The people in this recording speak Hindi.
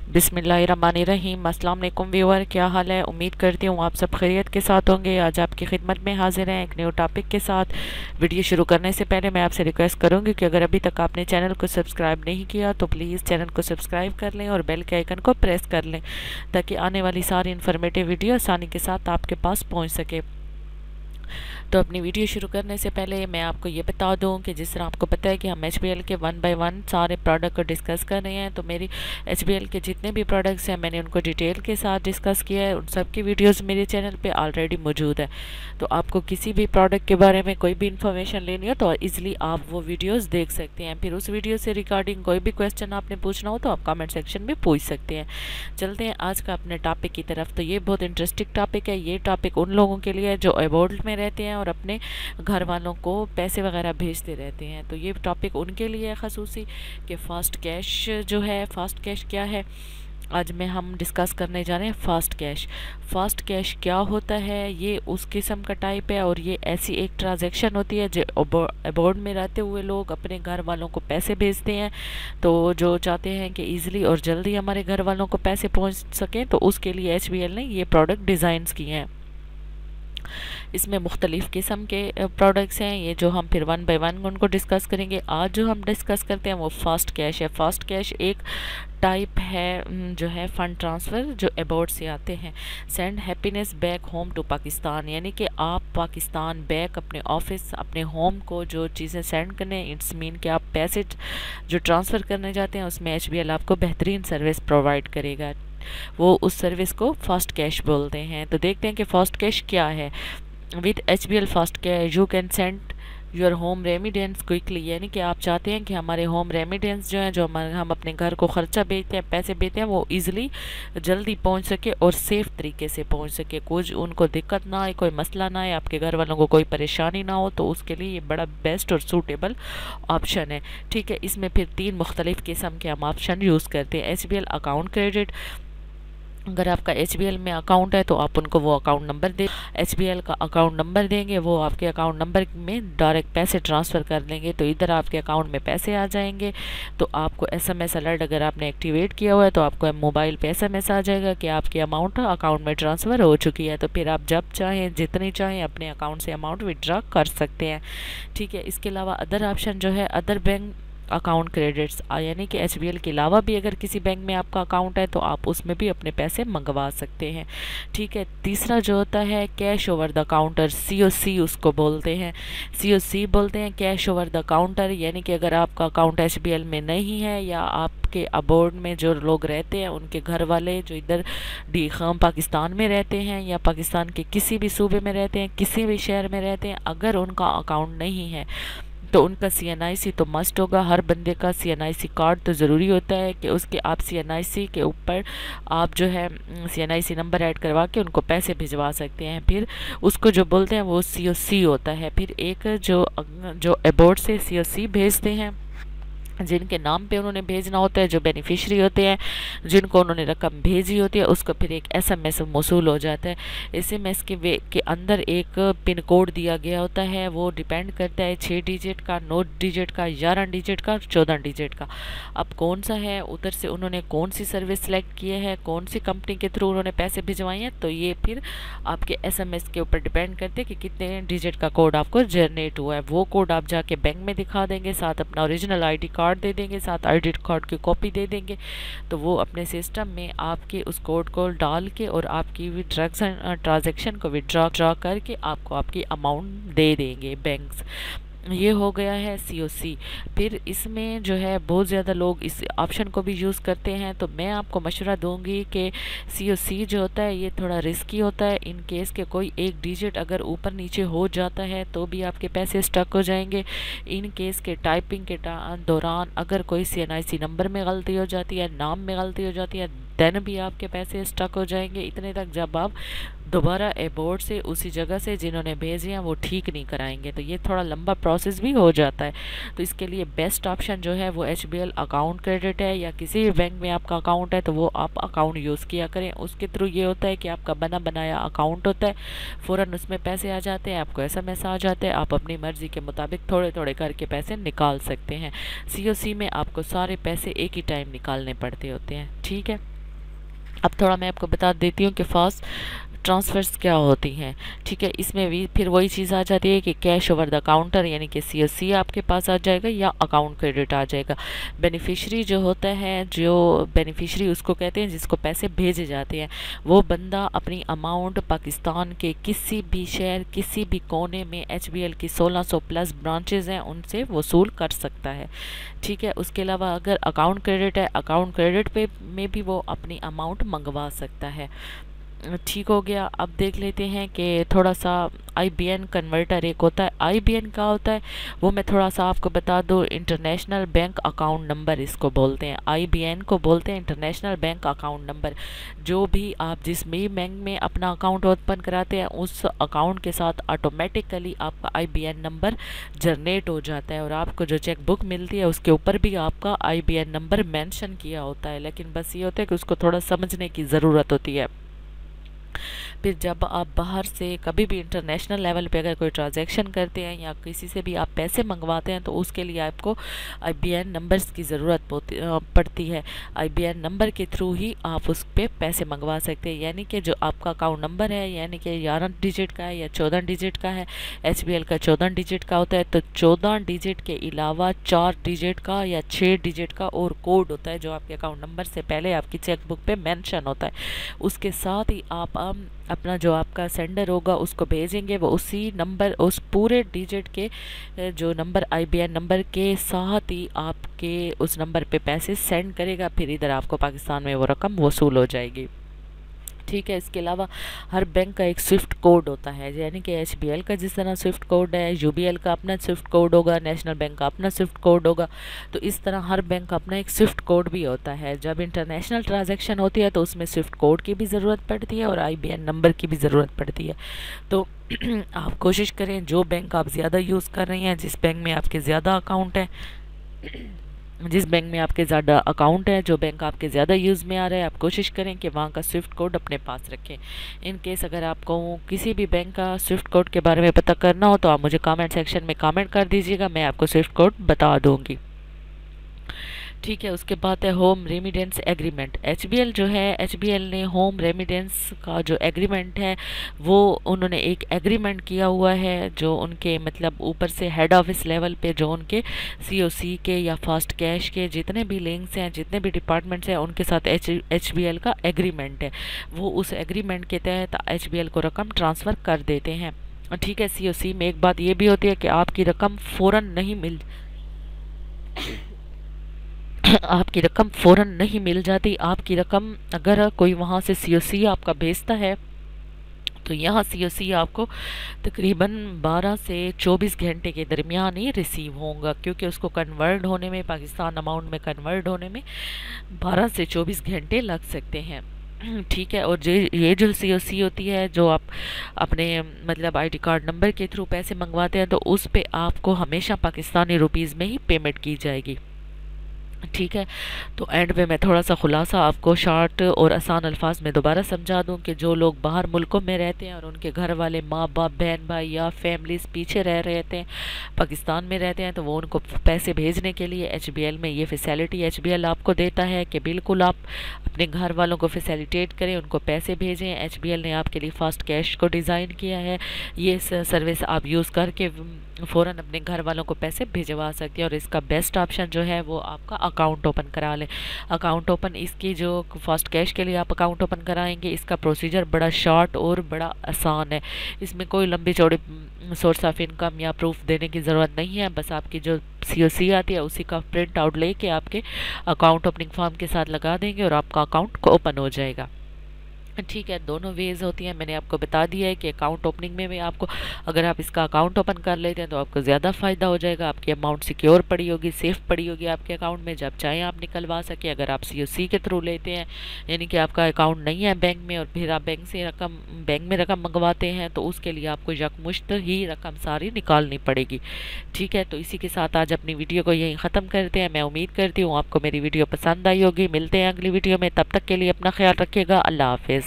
बिस्मिल्लाहिर्रहमानिर्रहीम। अस्सलाम वालेकुम व्यूअर, क्या हाल है? उम्मीद करती हूँ आप सब खैरियत के साथ होंगे। आज आपकी खिदमत में हाजिर हैं एक न्यू टॉपिक के साथ। वीडियो शुरू करने से पहले मैं आपसे रिक्वेस्ट करूँगी कि अगर अभी तक आपने चैनल को सब्सक्राइब नहीं किया तो प्लीज़ चैनल को सब्सक्राइब कर लें और बेल के आइकन को प्रेस कर लें ताकि आने वाली सारी इन्फॉर्मेटिव वीडियो आसानी के साथ आपके पास पहुँच सके। तो अपनी वीडियो शुरू करने से पहले मैं आपको ये बता दूं कि जिस तरह आपको पता है कि हम HBL के 1 बाय 1 सारे प्रोडक्ट को डिस्कस कर रहे हैं, तो मेरी HBL के जितने भी प्रोडक्ट्स हैं मैंने उनको डिटेल के साथ डिस्कस किया है। उन सब की वीडियोस मेरे चैनल पे ऑलरेडी मौजूद है। तो आपको किसी भी प्रोडक्ट के बारे में कोई भी इन्फॉर्मेशन लेनी हो तो ईज़िली आप वो वीडियोज़ देख सकते हैं। फिर उस वीडियो से रिगार्डिंग कोई भी क्वेश्चन आपने पूछना हो तो आप कमेंट सेक्शन में पूछ सकते हैं। चलते हैं आज का अपने टॉपिक की तरफ। तो ये बहुत इंटरेस्टिंग टॉपिक है। ये टॉपिक उन लोगों के लिए जो अब्रॉड में रहते हैं और अपने घर वालों को पैसे वगैरह भेजते रहते हैं। तो ये टॉपिक उनके लिए है ख़ासूसी कि फ़ास्ट कैश जो है, फ़ास्ट कैश क्या है आज में हम डिस्कस करने जा रहे हैं। फ़ास्ट कैश, फ़ास्ट कैश क्या होता है? ये उस किस्म का टाइप है और ये ऐसी एक ट्रांजैक्शन होती है जो अब्रॉड में रहते हुए लोग अपने घर वालों को पैसे भेजते हैं। तो जो चाहते हैं कि ईज़िली और जल्दी हमारे घर वालों को पैसे पहुंच सकें तो उसके लिए HBL ने ये प्रोडक्ट डिज़ाइंस किए हैं। इसमें मुख्तलिफ़ किस्म के प्रोडक्ट्स हैं, ये जो हम फिर 1 बाय 1 उनको डिस्कस करेंगे। आज जो हम डिस्कस करते हैं वो फ़ास्ट कैश है। फ़ास्ट कैश एक टाइप है जो है फ़ंड ट्रांसफ़र जो अब्रॉड से आते हैं। Send happiness back home to Pakistan, यानी कि आप पाकिस्तान बैक अपने ऑफिस अपने होम को जो चीज़ें सेंड करने, इट्स मीन कि आप पैसे जो ट्रांसफ़र करने जाते हैं उसमें HBL आपको बेहतरीन सर्विस प्रोवाइड करेगा। वो उस सर्विस को फ़ास्ट कैश बोलते हैं। तो देखते हैं कि फ़ास्ट कैश क्या है। With HBL fast cash you can send your home remittance quickly, यानी कि आप चाहते हैं कि हमारे होम रेमिडेंस जो हैं, जो हम अपने घर को ख़र्चा भेजते हैं, पैसे भेजते हैं, वो ईज़िली जल्दी पहुंच सके और सेफ़ तरीके से पहुंच सके। कुछ उनको दिक्कत ना आए, कोई मसला ना आए, आपके घर वालों को कोई परेशानी ना हो, तो उसके लिए ये बड़ा बेस्ट और सूटेबल ऑप्शन है। ठीक है, इसमें फिर 3 मुख्तलिफ़ किस्म के हम ऑप्शन यूज़ करते हैं। HBL अकाउंट क्रेडिट, अगर आपका HBL में अकाउंट है तो आप उनको वो अकाउंट नंबर दे, HBL का अकाउंट नंबर देंगे, वो आपके अकाउंट नंबर में डायरेक्ट पैसे ट्रांसफ़र कर देंगे। तो इधर आपके अकाउंट में पैसे आ जाएंगे। तो आपको SMS अलर्ट अगर आपने एक्टिवेट किया हुआ है तो आपको मोबाइल पे SMS आ जाएगा कि आपकी अमाउंट अकाउंट में ट्रांसफ़र हो चुकी है। तो फिर आप जब चाहें जितनी चाहें अपने अकाउंट से अमाउंट विड्रॉ कर सकते हैं। ठीक है, इसके अलावा अदर ऑप्शन जो है अदर बैंक अकाउंट क्रेडिट्स, यानी कि HBL के अलावा भी अगर किसी बैंक में आपका अकाउंट है तो आप उसमें भी अपने पैसे मंगवा सकते हैं। ठीक है, तीसरा जो होता है cash over the counter, COC उसको बोलते हैं। COC बोलते हैं कैश ओवर द काउंटर, यानी कि अगर आपका अकाउंट HBL में नहीं है या आपके अब्रॉड में जो लोग रहते हैं उनके घर वाले जो इधर पाकिस्तान में रहते हैं या पाकिस्तान के किसी भी सूबे में रहते हैं, किसी भी शहर में रहते हैं, अगर उनका अकाउंट नहीं है तो उनका CNIC तो मस्ट होगा। हर बंदे का CNIC कार्ड तो ज़रूरी होता है कि उसके आप CNIC के ऊपर आप जो है CNIC नंबर ऐड करवा के उनको पैसे भिजवा सकते हैं। फिर उसको जो बोलते हैं वो COC होता है। फिर एक जो अब्रॉड से COC भेजते हैं, जिनके नाम पे उन्होंने भेजना होता है, जो बेनिफिशरी होते हैं, जिनको उन्होंने रकम भेजी होती है, उसको फिर एक SMS मौसूल हो जाता है। SMS के अंदर एक पिन कोड दिया गया होता है, वो डिपेंड करता है 6 डिजिट का, 9 डिजिट का, 11 डिजिट का, 14 डिजिट का। अब कौन सा है, उधर से उन्होंने कौन सी सर्विस सेलेक्ट की है, कौन सी कंपनी के थ्रू उन्होंने पैसे भिजवाए हैं, तो ये फिर आपके SMS के ऊपर डिपेंड करते हैं कि कितने डिजिट का कोड आपको जनरेट हुआ है। वो कोड आप जाके बैंक में दिखा देंगे, साथ अपना ओरिजिनल ID कार्ड दे देंगे, साथ ID कार्ड की कॉपी दे देंगे। तो वो अपने सिस्टम में आपके उस कोड को डाल के और आपकी ट्रांजैक्शन को विड्रॉ करके आपको आपकी अमाउंट दे देंगे बैंक्स। ये हो गया है COC। फिर इसमें जो है बहुत ज़्यादा लोग इस ऑप्शन को भी यूज़ करते हैं, तो मैं आपको मशवरा दूंगी कि COC जो होता है ये थोड़ा रिस्की होता है। इन केस के कोई एक डिजिट अगर ऊपर नीचे हो जाता है तो भी आपके पैसे स्टक हो जाएंगे। इन केस के टाइपिंग के दौरान अगर कोई CNIC नंबर में गलती हो जाती है, नाम में गलती हो जाती है, देन भी आपके पैसे स्टक हो जाएंगे। इतने तक जब आप दोबारा अब्रॉड से उसी जगह से जिन्होंने भेजे हैं वो ठीक नहीं कराएंगे, तो ये थोड़ा लंबा प्रोसेस भी हो जाता है। तो इसके लिए बेस्ट ऑप्शन जो है वो HBL अकाउंट क्रेडिट है, या किसी भी बैंक में आपका अकाउंट है तो वो आप अकाउंट यूज़ किया करें। उसके थ्रू ये होता है कि आपका बना बनाया अकाउंट होता है, फ़ौरन उसमें पैसे आ जाते हैं, आपको SMS आ जाते हैं, आप अपनी मर्ज़ी के मुताबिक थोड़े थोड़े करके पैसे निकाल सकते हैं। COC में आपको सारे पैसे एक ही टाइम निकालने पड़ते होते हैं। ठीक है, अब थोड़ा मैं आपको बता देती हूँ कि फास्ट ट्रांसफ़र्स क्या होती हैं। ठीक है, इसमें भी फिर वही चीज़ आ जाती है कि कैश ओवर द काउंटर यानी कि COC आपके पास आ जाएगा या अकाउंट क्रेडिट आ जाएगा। बेनिफिशरी जो होता है, जो बेनिफिशरी उसको कहते हैं जिसको पैसे भेजे जाते हैं, वो बंदा अपनी अमाउंट पाकिस्तान के किसी भी शहर, किसी भी कोने में HBL की 1600 प्लस ब्रांचेज़ हैं उनसे वसूल कर सकता है। ठीक है, उसके अलावा अगर अकाउंट क्रेडिट है, अकाउंट क्रेडिट पे में भी वो अपनी अमाउंट मंगवा सकता है। ठीक हो गया। अब देख लेते हैं कि थोड़ा सा IBN कन्वर्टर एक होता है। IBN क्या होता है वो मैं थोड़ा सा आपको बता दूँ। इंटरनेशनल बैंक अकाउंट नंबर इसको बोलते हैं। IBN को बोलते हैं इंटरनेशनल बैंक अकाउंट नंबर। जो भी आप जिस भी बैंक में अपना अकाउंट ओपन कराते हैं उस अकाउंट के साथ ऑटोमेटिकली आपका IBN नंबर जनरेट हो जाता है और आपको जो चेक बुक मिलती है उसके ऊपर भी आपका IBN नंबर मेंशन किया होता है। लेकिन बस ये होता है कि उसको थोड़ा समझने की ज़रूरत होती है। फिर जब आप बाहर से कभी भी इंटरनेशनल लेवल पे अगर कोई ट्रांजैक्शन करते हैं या किसी से भी आप पैसे मंगवाते हैं तो उसके लिए आपको IBN नंबर्स की ज़रूरत पड़ती है। IBN नंबर के थ्रू ही आप उस पर पैसे मंगवा सकते हैं। यानी कि जो आपका अकाउंट नंबर है यानी कि 11 डिजिट का है या 14 डिजिट का है। HBL का 14 डिजिट का होता है, तो 14 डिजिट के अलावा 4 डिजिट का या 6 डिजिट का और कोड होता है जो आपके अकाउंट नंबर से पहले आपकी चेकबुक पे मेंशन होता है। उसके साथ ही आप अपना जो आपका सेंडर होगा उसको भेजेंगे, वो उसी नंबर, उस पूरे डिजिट के जो नंबर IBN नंबर के साथ ही आपके उस नंबर पे पैसे सेंड करेगा। फिर इधर आपको पाकिस्तान में वो रकम वसूल हो जाएगी। ठीक है, इसके अलावा हर बैंक का एक स्विफ्ट कोड होता है। यानी कि HBL का जिस तरह स्विफ्ट कोड है, UBL का अपना स्विफ्ट कोड होगा, नेशनल बैंक का अपना स्विफ्ट कोड होगा, तो इस तरह हर बैंक का अपना एक स्विफ्ट कोड भी होता है। जब इंटरनेशनल ट्रांजैक्शन होती है तो उसमें स्विफ्ट कोड की भी ज़रूरत पड़ती है और IBN नंबर की भी ज़रूरत पड़ती है। तो आप कोशिश करें जो बैंक आप ज़्यादा यूज़ कर रही हैं, जिस बैंक में आपके ज़्यादा अकाउंट है, जिस बैंक में आपके ज़्यादा अकाउंट है, जो बैंक आपके ज़्यादा यूज़ में आ रहा है, आप कोशिश करें कि वहाँ का स्विफ्ट कोड अपने पास रखें। इन केस अगर आपको किसी भी बैंक का स्विफ्ट कोड के बारे में पता करना हो तो आप मुझे कमेंट सेक्शन में कमेंट कर दीजिएगा, मैं आपको स्विफ्ट कोड बता दूँगी। ठीक है, उसके बाद है होम रेमिडेंस एग्रीमेंट। HBL जो है, HBL ने होम रेमिडेंस का जो एग्रीमेंट है वो उन्होंने एक एग्रीमेंट किया हुआ है जो उनके मतलब ऊपर से हेड ऑफिस लेवल पे जो उनके COC के या फास्ट कैश के जितने भी लिंक्स हैं, जितने भी डिपार्टमेंट्स हैं, उनके साथ HBL का एग्रीमेंट है। वो उस एग्रीमेंट के तहत HBL को रकम ट्रांसफ़र कर देते हैं। ठीक है, COC में एक बात ये भी होती है कि आपकी रकम फ़ौरन नहीं मिल जाती। आपकी रकम अगर कोई वहाँ से COC आपका भेजता है तो यहाँ COC आपको तकरीबन 12 से 24 घंटे के दरमियान ही रिसीव होगा, क्योंकि उसको कन्वर्ट होने में, पाकिस्तान अमाउंट में कन्वर्ट होने में 12 से 24 घंटे लग सकते हैं। ठीक है, और ये जो COC होती है जो आप अपने मतलब ID कार्ड नंबर के थ्रू पैसे मंगवाते हैं तो उस पे आपको हमेशा पाकिस्तानी रुपीज़ में ही पेमेंट की जाएगी। ठीक है, तो एंड में मैं थोड़ा सा खुलासा आपको शॉर्ट और आसान अल्फाज में दोबारा समझा दूं कि जो लोग बाहर मुल्कों में रहते हैं और उनके घर वाले माँ बाप, बहन भाई या फैमिलीज पीछे रह रहते हैं, पाकिस्तान में रहते हैं, तो वो उनको पैसे भेजने के लिए HBL में ये फैसिलिटी HBL आपको देता है कि बिल्कुल आप अपने घर वालों को फैसिलिटेट करें, उनको पैसे भेजें। HBL ने आपके लिए फास्ट कैश को डिज़ाइन किया है। ये सर्विस आप यूज़ करके फ़ौरन अपने घर वालों को पैसे भिजवा सकते हैं और इसका बेस्ट ऑप्शन जो है वो आपका अकाउंट ओपन करा लें। अकाउंट ओपन इसकी जो फास्ट कैश के लिए आप अकाउंट ओपन कराएंगे, इसका प्रोसीजर बड़ा शॉर्ट और बड़ा आसान है। इसमें कोई लंबी चौड़ी सोर्स ऑफ इनकम या प्रूफ देने की ज़रूरत नहीं है। बस आपकी जो COC आती है उसी का प्रिंट आउट लेके आपके अकाउंट ओपनिंग फॉर्म के साथ लगा देंगे और आपका अकाउंट ओपन हो जाएगा। ठीक है, दोनों वेज़ होती हैं। मैंने आपको बता दिया है कि अकाउंट ओपनिंग में भी आपको, अगर आप इसका अकाउंट ओपन कर लेते हैं तो आपको ज़्यादा फ़ायदा हो जाएगा। आपकी अमाउंट सिक्योर पड़ी होगी, सेफ़ पड़ी होगी आपके अकाउंट में, जब चाहें आप निकलवा सकें। अगर आप COC के थ्रू लेते हैं यानी कि आपका अकाउंट नहीं है बैंक में और फिर आप बैंक में रकम मंगवाते हैं तो उसके लिए आपको यकमुश्त ही रकम सारी निकालनी पड़ेगी। ठीक है, तो इसी के साथ आज अपनी वीडियो को यहीं ख़त्म करते हैं। मैं उम्मीद करती हूँ आपको मेरी वीडियो पसंद आई होगी। मिलते हैं अगली वीडियो में, तब तक के लिए अपना ख्याल रखिएगा। अल्लाह हाफ़िज़।